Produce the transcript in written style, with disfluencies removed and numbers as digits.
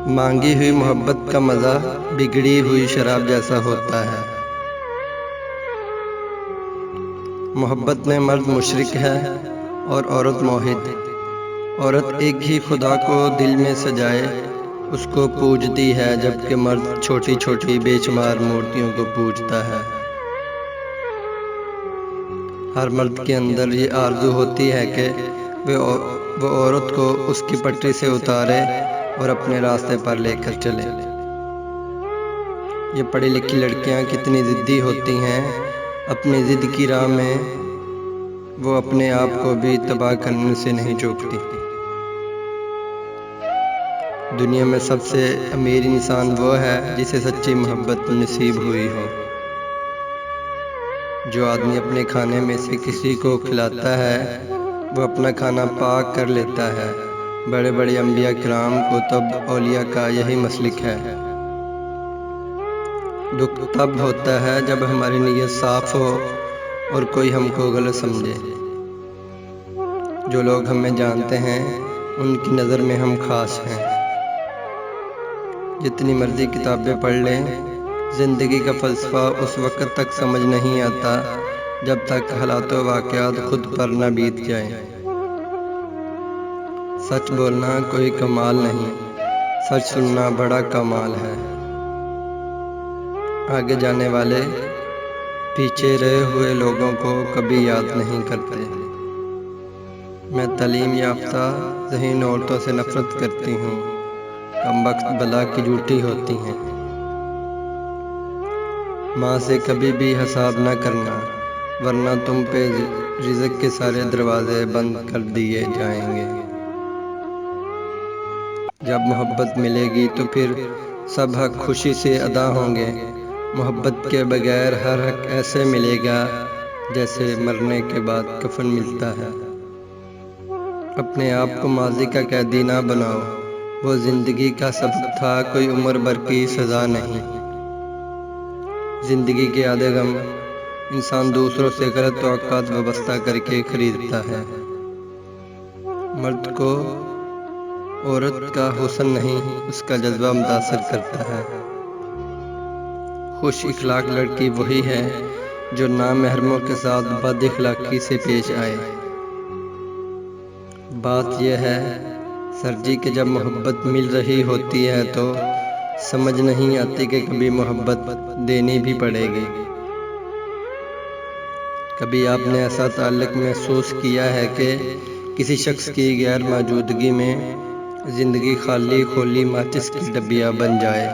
मांगी हुई मोहब्बत का मज़ा बिगड़ी हुई शराब जैसा होता है। मोहब्बत में मर्द मुशरिक है और औरत मोहित। औरत एक ही खुदा को दिल में सजाए उसको पूजती है, जबकि मर्द छोटी छोटी बेशुमार मूर्तियों को पूजता है। हर मर्द के अंदर ये आरज़ू होती है कि वो औरत को उसकी पटरी से उतारे और अपने रास्ते पर लेकर चले। ये पढ़ी लिखी लड़कियां कितनी ज़िद्दी होती हैं, अपनी ज़िद की राह में वो अपने आप को भी तबाह करने से नहीं चूकती। दुनिया में सबसे अमीर इंसान वो है जिसे सच्ची मोहब्बत नसीब हुई हो। जो आदमी अपने खाने में से किसी को खिलाता है वो अपना खाना पाक कर लेता है। बड़े बड़े अंबिया किराम कुतुब औलिया का यही मसलक है। दुख तब होता है जब हमारी नीयत साफ हो और कोई हमको गलत समझे। जो लोग हमें जानते हैं उनकी नज़र में हम खास हैं। जितनी मर्जी किताबें पढ़ लें, ज़िंदगी का फ़लसफ़ा उस वक़्त तक समझ नहीं आता जब तक हालात व वाक़यात खुद पर न बीत जाएं। सच बोलना कोई कमाल नहीं, सच सुनना बड़ा कमाल है। आगे जाने वाले पीछे रहे हुए लोगों को कभी याद नहीं करते। मैं तालीम याफ्ता ज़हीन औरतों से नफ़रत करती हूँ, कमबख्त बला की झूठी होती हैं। माँ से कभी भी हिसाब न करना, वरना तुम पे रिज़्क़ के सारे दरवाजे बंद कर दिए जाएंगे। जब मोहब्बत मिलेगी तो फिर सब हक खुशी से अदा होंगे। मोहब्बत के बगैर हर हक ऐसे मिलेगा जैसे मरने के बाद कफन मिलता है। अपने आप को माज़ी का कैदी ना बनाओ, वो ज़िंदगी का सबक था, कोई उम्र भर की सज़ा नहीं। ज़िंदगी के आधे गम इंसान दूसरों से गलत तवक्कुआत वाबस्ता करके खरीदता है। मर्द को औरत का हुस्न नहीं उसका जज्बा मुतासर करता है। खुश इखलाक लड़की वही है जो नामहरमों के साथ बद इखलाकी से पेश आए। बात यह है सर जी कि जब मोहब्बत मिल रही होती है तो समझ नहीं आती कि कभी मोहब्बत देनी भी पड़ेगी। कभी आपने ऐसा ताल्लुक़ महसूस किया है कि किसी शख्स की गैर मौजूदगी में ज़िंदगी खाली खोली माचिस की डब्बियाँ बन जाए।